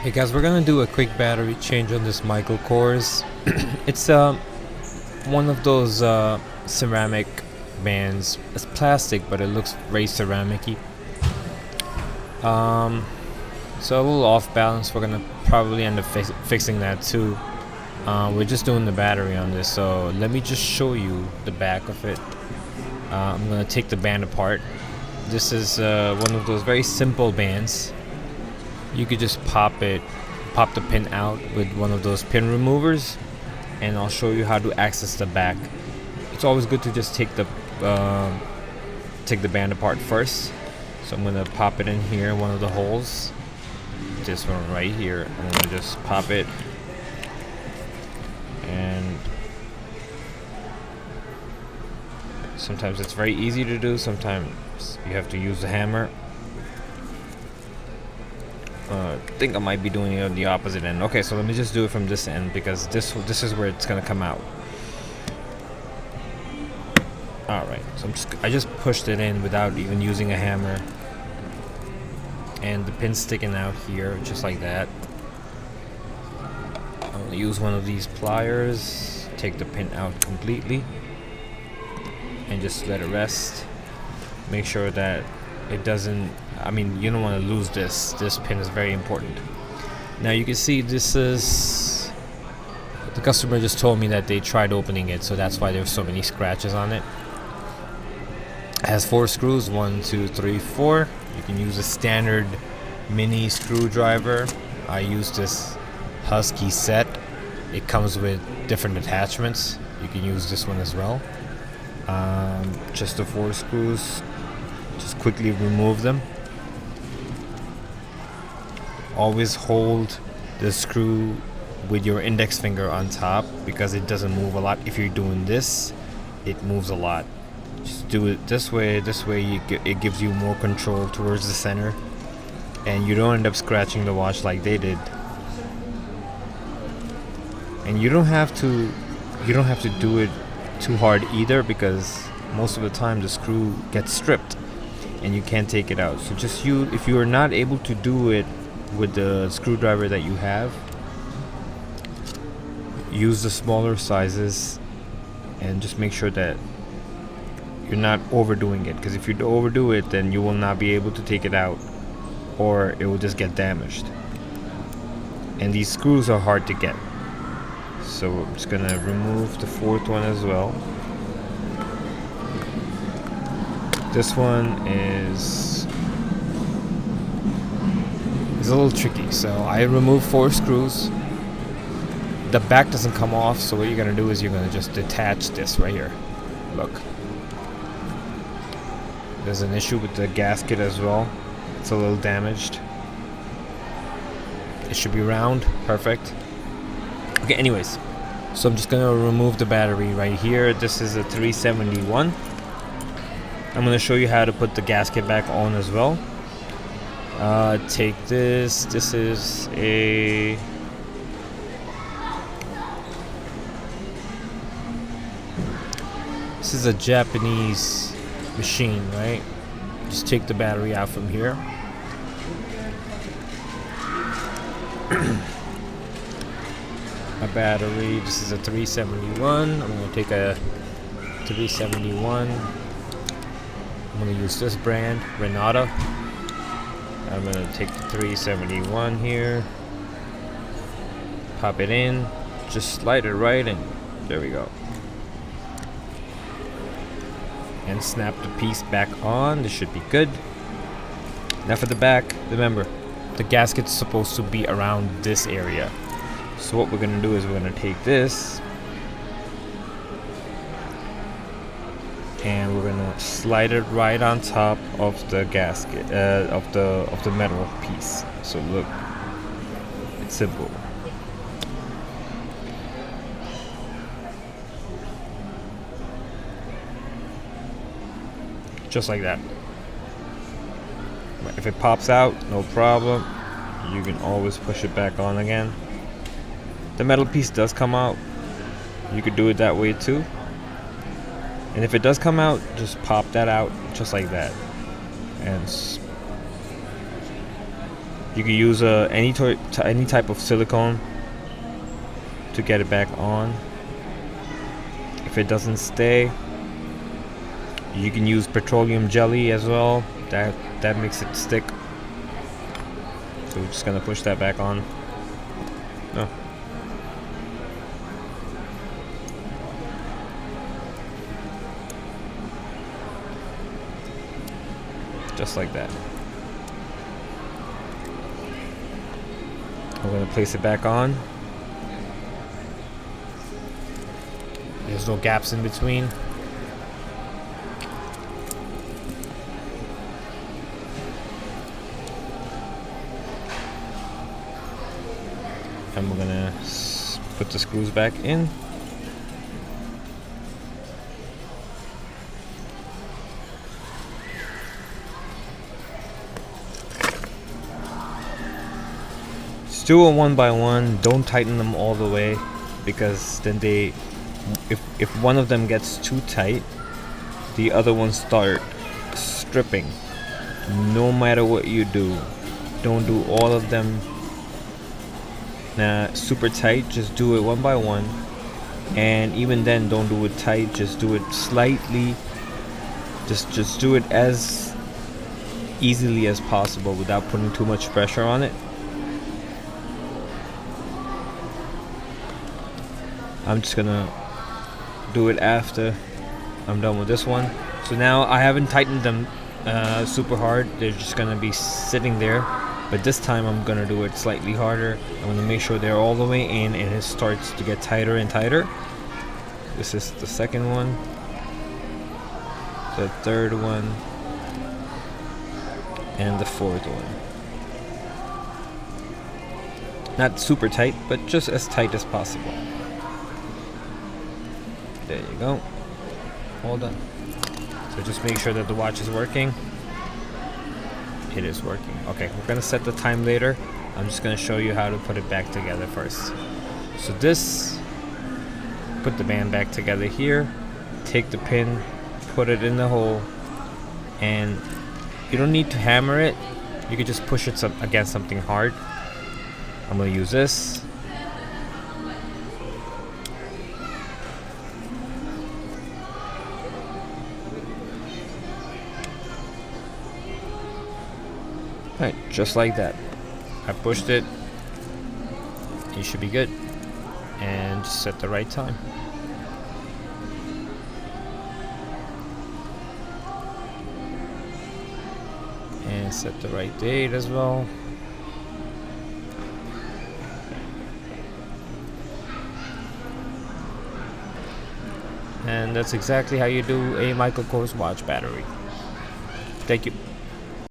Hey guys, we're gonna do a quick battery change on this Michael Kors. It's one of those ceramic bands. It's plastic, but it looks very ceramic-y. So a little off balance. We're gonna probably end up fixing that too. We're just doing the battery on this, so let me just show you the back of it. I'm gonna take the band apart. This is one of those very simple bands. You could just pop the pin out with one of those pin removers, and I'll show you how to access the back. It's always good to just take the band apart first. So I'm gonna pop it in here in one of the holes. This one right here. I'm gonna just pop it, and sometimes it's very easy to do. Sometimes you have to use a hammer. I think I might be doing it on the opposite end. Okay, so let me just do it from this end because this is where it's gonna come out. All right, so I just pushed it in without even using a hammer, and the pin's sticking out here just like that. I'm gonna use one of these pliers, take the pin out completely, and just let it rest. Make sure that it doesn't, you don't want to lose this. This pin is very important. Now you can see this is, the customer just told me that they tried opening it, so that's why there's so many scratches on it. It has 4 screws, 1, 2, 3, 4. You can use a standard mini screwdriver. I use this Husky set. It comes with different attachments. You can use this one as well. Just the 4 screws. Just quickly remove them. Always hold the screw with your index finger on top because it doesn't move a lot. If you're doing this, it moves a lot. Just do it this way. This way it gives you more control towards the center, and you don't end up scratching the watch like they did. And you don't have to do it too hard either, because most of the time the screw gets stripped and you can't take it out. So just if you are not able to do it with the screwdriver that you have, use the smaller sizes, and just make sure that you're not overdoing it, because if you overdo it, then you will not be able to take it out, or it will just get damaged. And these screws are hard to get, so I'm just gonna remove the 4th one as well. This one is a little tricky, so I removed 4 screws. The back doesn't come off, so what you're gonna do is you're gonna just detach this right here. Look, there's an issue with the gasket as well. It's a little damaged. It should be round, perfect. Okay, anyways, so I'm just gonna remove the battery right here. This is a 371. I'm going to show you how to put the gasket back on as well. Take this. This is a... This is a Japanese machine, right? Just take the battery out from here. A battery. This is a 371. I'm going to take a 371. I'm going to use this brand, Renata. I'm going to take the 371 here, pop it in, just slide it right in. There we go. And snap the piece back on. This should be good. Now for the back, remember, the gasket's supposed to be around this area. So what we're going to do is we're going to take this, and we're gonna slide it right on top of the gasket, of the metal piece. So look, it's simple. Just like that. If it pops out, no problem. You can always push it back on again. The metal piece does come out. You could do it that way too. And if it does come out, just pop that out just like that. And You can use any type of silicone to get it back on. If it doesn't stay, you can use petroleum jelly as well. That makes it stick. So we're just gonna push that back on. Oh. Just like that. I'm gonna place it back on. There's no gaps in between. And we're gonna put the screws back in. Just do it one by one. Don't tighten them all the way, because then if one of them gets too tight, the other ones start stripping. No matter what you do, don't do all of them super tight. Just do it one by one, and even then, don't do it tight. Just do it slightly. Just do it as easily as possible without putting too much pressure on it. I'm just gonna do it after I'm done with this one. So now I haven't tightened them super hard. They're just gonna be sitting there, but this time I'm gonna do it slightly harder. I'm gonna make sure they're all the way in, and it starts to get tighter and tighter. This is the second one, the third one, and the fourth one. Not super tight, but just as tight as possible. There you go. All done. So just make sure that the watch is working. It is working. Okay, we're gonna set the time later. I'm just gonna show you how to put it back together first. So this, put the band back together here. Take the pin, put it in the hole, and you don't need to hammer it. You can just push it against something hard. I'm gonna use this. Alright, just like that. I pushed it. You should be good. And just set the right time. And set the right date as well. And that's exactly how you do a Michael Kors watch battery. Thank you.